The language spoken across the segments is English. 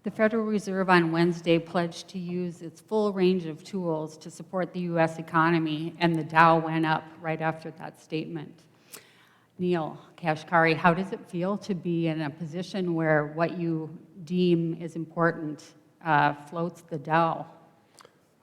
The Federal Reserve on Wednesday pledged to use its full range of tools to support the U.S. economy, and the Dow went up right after that statement. Neel Kashkari, how does it feel to be in a position where what you deem is important floats the Dow?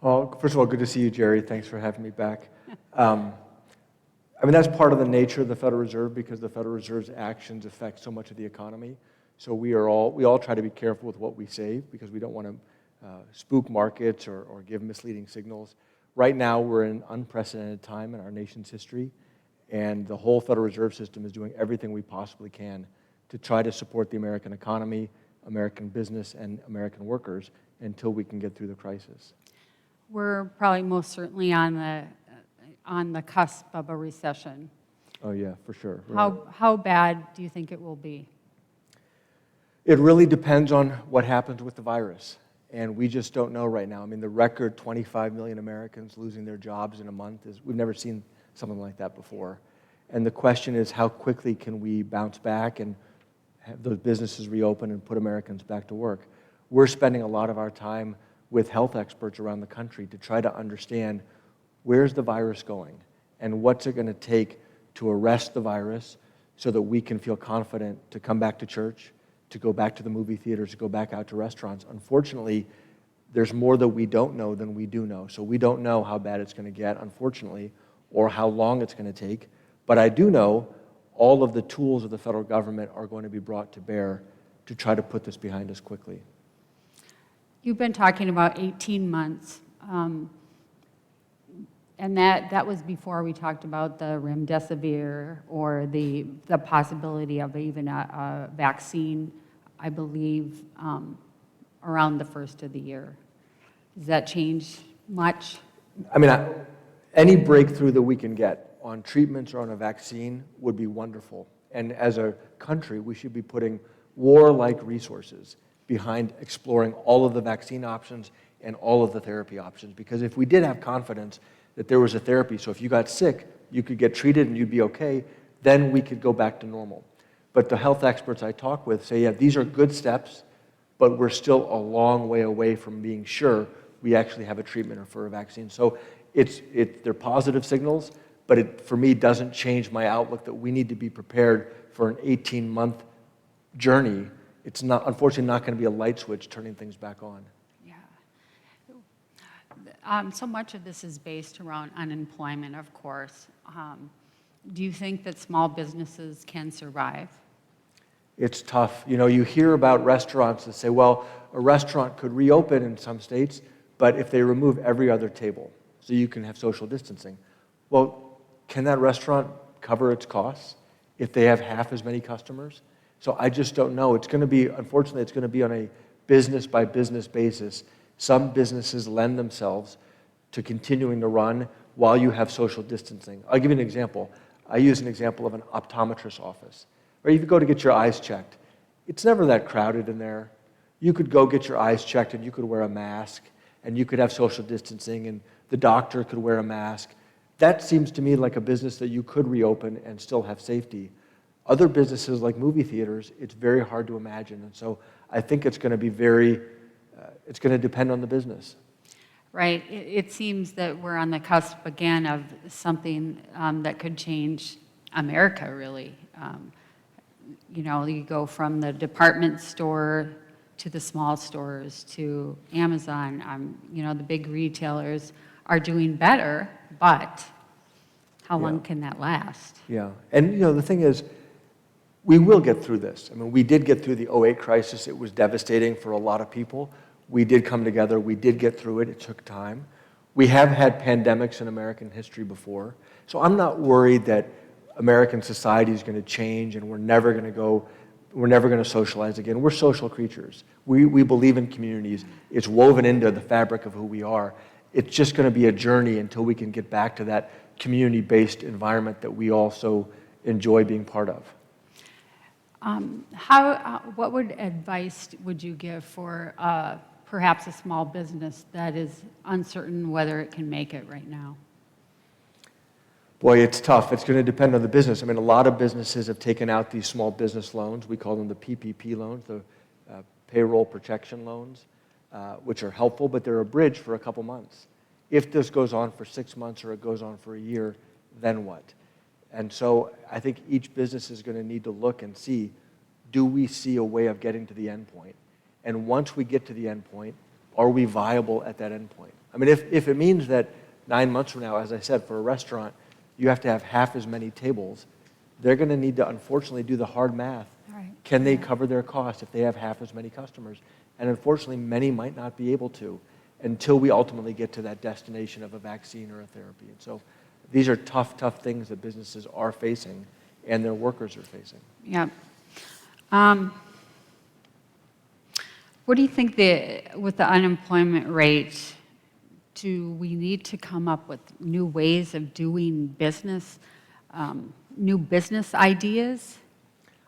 Well, first of all, good to see you, Jerry. Thanks for having me back. I mean, that's part of the nature of the Federal Reserve because the Federal Reserve's actions affect so much of the economy. So we all try to be careful with what we say because we don't want to spook markets or give misleading signals. Right now, we're in an unprecedented time in our nation's history, and the whole Federal Reserve System is doing everything we possibly can to try to support the American economy, American business, and American workers until we can get through the crisis. We're probably most certainly on the cusp of a recession. Oh yeah, for sure. Right. How bad do you think it will be? It really depends on what happens with the virus, and we just don't know right now. I mean, the record 25 million Americans losing their jobs in a month we've never seen something like that before. And the question is, how quickly can we bounce back and have those businesses reopen and put Americans back to work? We're spending a lot of our time with health experts around the country to try to understand where's the virus going and what's it going to take to arrest the virus so that we can feel confident to come back to church, to go back to the movie theaters, to go back out to restaurants. Unfortunately, there's more that we don't know than we do know. So we don't know how bad it's going to get, unfortunately, or how long it's going to take. But I do know all of the tools of the federal government are going to be brought to bear to try to put this behind us quickly. You've been talking about 18 months, and that was before we talked about the remdesivir or the possibility of even a vaccine, I believe, around the first of the year. Does that change much? I mean, any breakthrough that we can get on treatments or on a vaccine would be wonderful. And as a country, we should be putting war-like resources behind exploring all of the vaccine options and all of the therapy options. Because if we did have confidence that there was a therapy, so if you got sick, you could get treated and you'd be okay, then we could go back to normal. But the health experts I talk with say, yeah, these are good steps, but we're still a long way away from being sure we actually have a treatment or for a vaccine. So they're positive signals, but it, for me, doesn't change my outlook that we need to be prepared for an 18-month journey. It's not, unfortunately, not going to be a light switch turning things back on. Yeah. So much of this is based around unemployment, of course. Do you think that small businesses can survive? It's tough. You know, you hear about restaurants that say, well, a restaurant could reopen in some states, but if they remove every other table so you can have social distancing. Well, can that restaurant cover its costs if they have half as many customers? So I just don't know. It's going to be, unfortunately, it's going to be on a business-by-business basis. Some businesses lend themselves to continuing to run while you have social distancing. I'll give you an example. I use an example of an optometrist's office. Or if you go to get your eyes checked, it's never that crowded in there. You could go get your eyes checked and you could wear a mask and you could have social distancing and the doctor could wear a mask. That seems to me like a business that you could reopen and still have safety. Other businesses like movie theaters, it's very hard to imagine. And so I think it's going to be it's going to depend on the business. Right. It seems that we're on the cusp again of something that could change America, really. You know, you go from the department store to the small stores to Amazon. You know, the big retailers are doing better, but how long can that last? Yeah. And, you know, the thing is, we will get through this. I mean, we did get through the '08 crisis. It was devastating for a lot of people. We did come together. We did get through it. It took time. We have had pandemics in American history before. So I'm not worried that American society is going to change and we're never going to socialize again. We're social creatures. We believe in communities. It's woven into the fabric of who we are. It's just going to be a journey until we can get back to that community-based environment that we also enjoy being part of. What advice would you give for perhaps a small business that is uncertain whether it can make it right now? Boy, it's tough. It's going to depend on the business. I mean, a lot of businesses have taken out these small business loans. We call them the PPP loans, the payroll protection loans, which are helpful, but they're a bridge for a couple months. If this goes on for 6 months or it goes on for a year, then what? And so I think each business is going to need to look and see, do we see a way of getting to the end point? And once we get to the end point, are we viable at that end point? I mean, if it means that 9 months from now, as I said, for a restaurant, you have to have half as many tables, they're going to need to, unfortunately, do the hard math. Right. Can they cover their costs if they have half as many customers? And unfortunately, many might not be able to until we ultimately get to that destination of a vaccine or a therapy. And so these are tough, tough things that businesses are facing and their workers are facing. Yeah. What do you think with the unemployment rate, do we need to come up with new ways of doing business, new business ideas?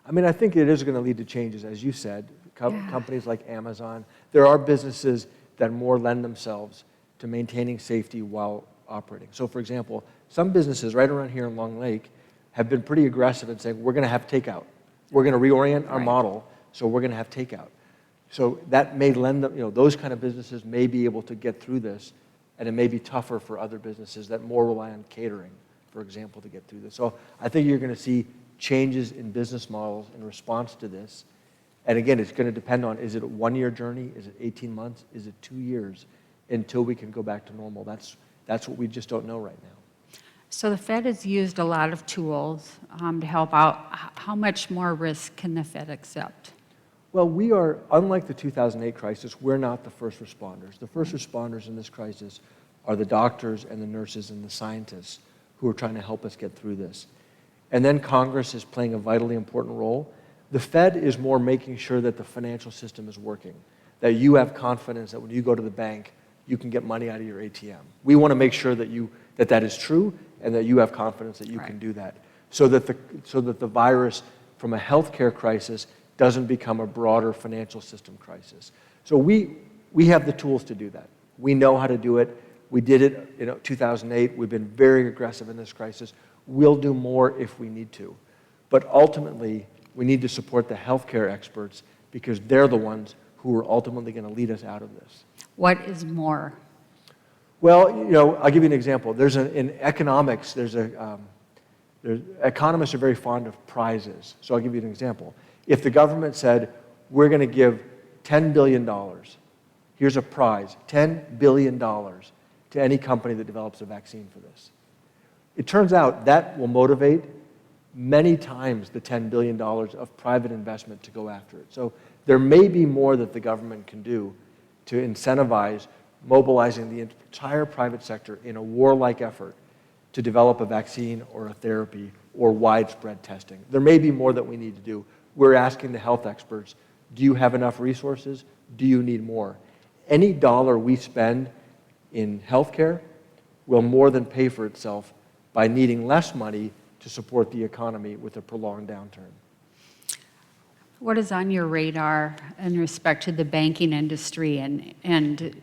I mean, I think it is going to lead to changes, as you said. Companies like Amazon, there are businesses that more lend themselves to maintaining safety while operating. So, for example, some businesses right around here in Long Lake have been pretty aggressive in saying, we're going to have takeout. We're going to reorient our model, so we're going to have takeout. So that may lend them, those kind of businesses may be able to get through this, and it may be tougher for other businesses that more rely on catering, for example, to get through this. So I think you're going to see changes in business models in response to this. And again, it's going to depend on, is it a 1-year journey? Is it 18 months? Is it 2 years until we can go back to normal? That's what we just don't know right now. So the Fed has used a lot of tools to help out. How much more risk can the Fed accept? Well, we are, unlike the 2008 crisis, we're not the first responders. The first responders in this crisis are the doctors and the nurses and the scientists who are trying to help us get through this. And then Congress is playing a vitally important role. The Fed is more making sure that the financial system is working, that you have confidence that when you go to the bank, you can get money out of your ATM. We want to make sure that that is true and that you have confidence that you can do that, so that the virus from a healthcare crisis doesn't become a broader financial system crisis. So we have the tools to do that. We know how to do it. We did it in 2008. We've been very aggressive in this crisis. We'll do more if we need to. But ultimately, we need to support the healthcare experts because they're the ones who are ultimately going to lead us out of this. What is more? Well, I'll give you an example. In economics, economists are very fond of prizes. So I'll give you an example. If the government said, we're going to give $10 billion, here's a prize, $10 billion to any company that develops a vaccine for this. It turns out that will motivate many times the $10 billion of private investment to go after it. So there may be more that the government can do to incentivize mobilizing the entire private sector in a warlike effort to develop a vaccine or a therapy or widespread testing. There may be more that we need to do. We're asking the health experts, do you have enough resources? Do you need more? Any dollar we spend in healthcare will more than pay for itself by needing less money to support the economy with a prolonged downturn. What is on your radar in respect to the banking industry and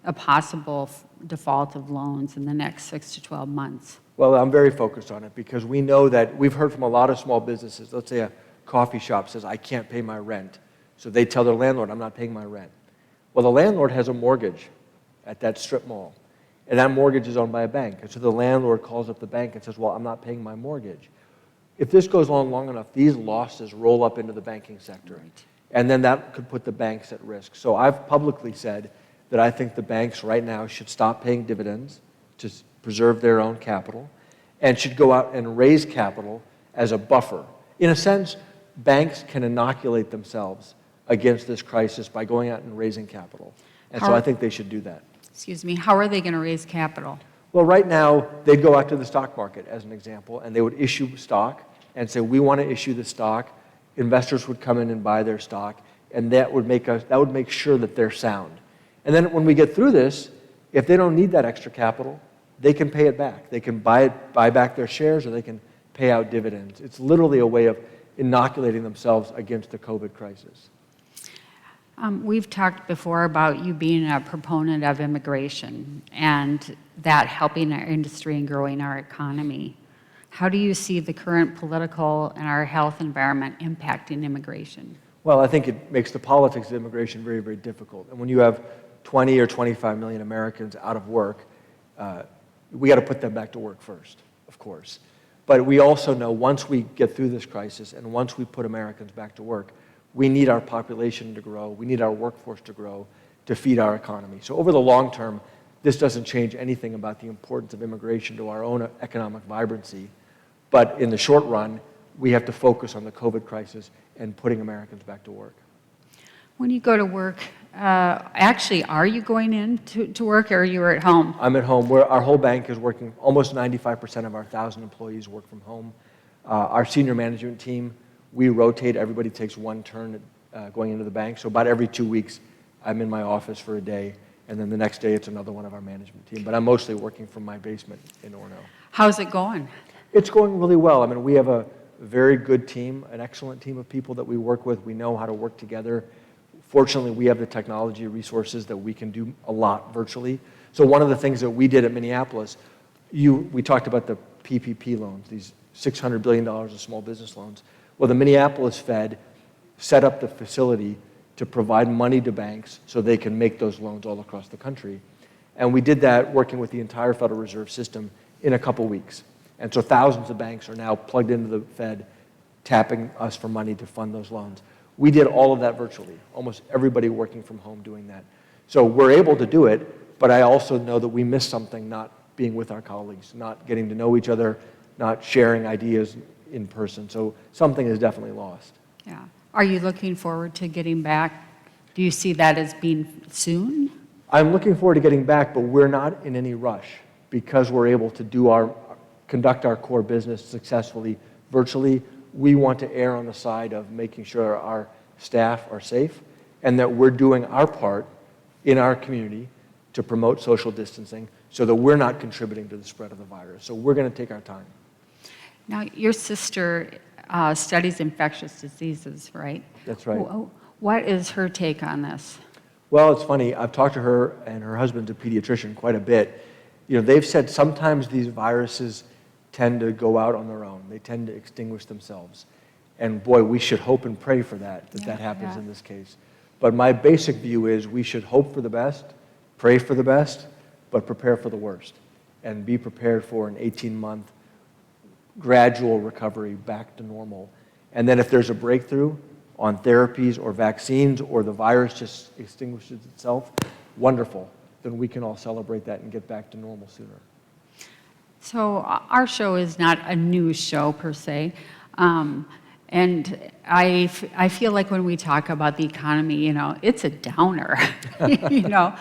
a possible default of loans in the next 6 to 12 months? Well, I'm very focused on it because we know that we've heard from a lot of small businesses. Let's say a coffee shop says, I can't pay my rent. So they tell their landlord, I'm not paying my rent. Well, the landlord has a mortgage at that strip mall, and that mortgage is owned by a bank. And so the landlord calls up the bank and says, well, I'm not paying my mortgage. If this goes on long enough, these losses roll up into the banking sector. Right. And then that could put the banks at risk. So I've publicly said that I think the banks right now should stop paying dividends to preserve their own capital and should go out and raise capital as a buffer. In a sense, banks can inoculate themselves against this crisis by going out and raising capital. And so I think they should do that. Excuse me, how are they going to raise capital? Well, right now, they'd go out to the stock market, as an example, and they would issue stock and say, we want to issue the stock. Investors would come in and buy their stock, and that would make sure that they're sound. And then when we get through this, if they don't need that extra capital, they can pay it back. They can buy back their shares, or they can pay out dividends. It's literally a way of inoculating themselves against the COVID crisis. We've talked before about you being a proponent of immigration and that helping our industry and growing our economy. How do you see the current political and our health environment impacting immigration? Well, I think it makes the politics of immigration very, very difficult. And when you have 20 or 25 million Americans out of work, we got to put them back to work first, of course. But we also know once we get through this crisis and once we put Americans back to work, we need our population to grow, we need our workforce to grow to feed our economy. So over the long term, this doesn't change anything about the importance of immigration to our own economic vibrancy. But in the short run, we have to focus on the COVID crisis and putting Americans back to work. When you go to work, actually, are you going in to work or are you at home? I'm at home. Our whole bank is working. Almost 95% of our 1,000 employees work from home. Our senior management team, we rotate. Everybody takes one turn going into the bank. So about every 2 weeks, I'm in my office for a day, and then the next day it's another one of our management team. But I'm mostly working from my basement in Orono. How's it going? It's going really well. I mean, we have a very good team, an excellent team of people that we work with. We know how to work together. Fortunately, we have the technology resources that we can do a lot virtually. So one of the things that we did at Minneapolis, we talked about the PPP loans, these $600 billion of small business loans. Well, the Minneapolis Fed set up the facility to provide money to banks so they can make those loans all across the country. And we did that working with the entire Federal Reserve System in a couple weeks. And so thousands of banks are now plugged into the Fed, tapping us for money to fund those loans. We did all of that virtually, almost everybody working from home doing that. So we're able to do it, but I also know that we missed something not being with our colleagues, not getting to know each other, not sharing ideas in person. So something is definitely lost. Yeah. Are you looking forward to getting back? Do you see that as being soon? I'm looking forward to getting back, but we're not in any rush because we're able to conduct our core business successfully virtually. We want to err on the side of making sure our staff are safe and that we're doing our part in our community to promote social distancing so that we're not contributing to the spread of the virus. So we're going to take our time. Now, your sister studies infectious diseases, right? That's right. What is her take on this? Well, it's funny. I've talked to her and her husband's a pediatrician quite a bit. You know, they've said sometimes these viruses tend to go out on their own. They tend to extinguish themselves. And boy, we should hope and pray for that happens in this case. But my basic view is we should hope for the best, pray for the best, but prepare for the worst. And be prepared for an 18-month gradual recovery back to normal. And then if there's a breakthrough on therapies or vaccines or the virus just extinguishes itself, wonderful. Then we can all celebrate that and get back to normal sooner. So our show is not a news show per se, and I feel like when we talk about the economy, you know, it's a downer. You know,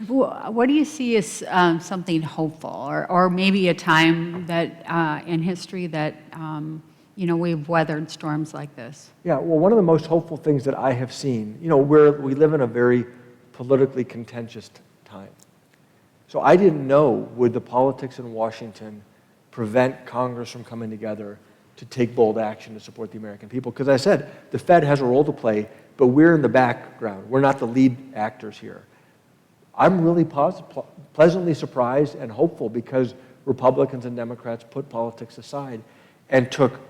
what do you see as something hopeful, or maybe a time that in history that you know, we've weathered storms like this? Yeah, well, one of the most hopeful things that I have seen, you know, we live in a very politically contentious time. So I didn't know, would the politics in Washington prevent Congress from coming together to take bold action to support the American people? Because I said, the Fed has a role to play, but we're in the background. We're not the lead actors here. I'm really pleasantly surprised and hopeful because Republicans and Democrats put politics aside and took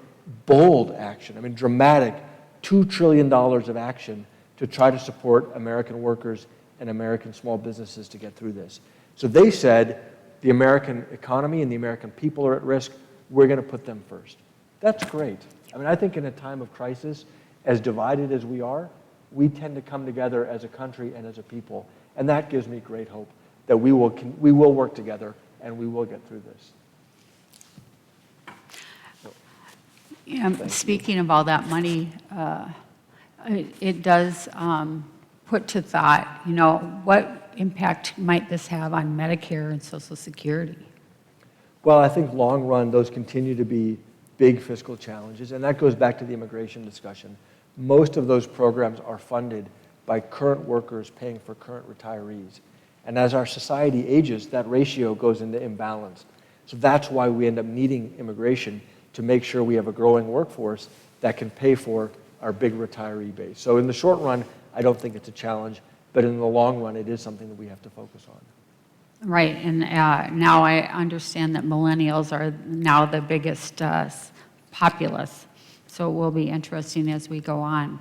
bold action. I mean, dramatic, $2 trillion of action to try to support American workers and American small businesses to get through this. So they said the American economy and the American people are at risk. We're going to put them first. That's great. I mean, I think in a time of crisis, as divided as we are, we tend to come together as a country and as a people. And that gives me great hope that we will work together and we will get through this. Yeah, speaking of all that money, it does put to thought, you know, what impact might this have on Medicare and Social Security? Well, I think long run, those continue to be big fiscal challenges, and that goes back to the immigration discussion. Most of those programs are funded by current workers paying for current retirees. And as our society ages, that ratio goes into imbalance. So that's why we end up needing immigration to make sure we have a growing workforce that can pay for our big retiree base. So in the short run, I don't think it's a challenge, but in the long run, it is something that we have to focus on. Right, and now I understand that millennials are now the biggest populace, so it will be interesting as we go on.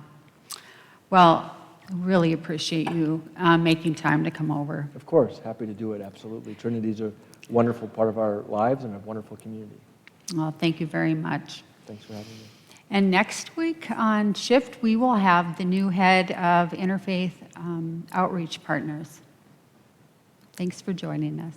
Well, really appreciate you making time to come over. Of course, happy to do it, absolutely. Trinity's a wonderful part of our lives and a wonderful community. Well, thank you very much. Thanks for having me. And next week on Shift, we will have the new head of Interfaith Outreach Partners. Thanks for joining us.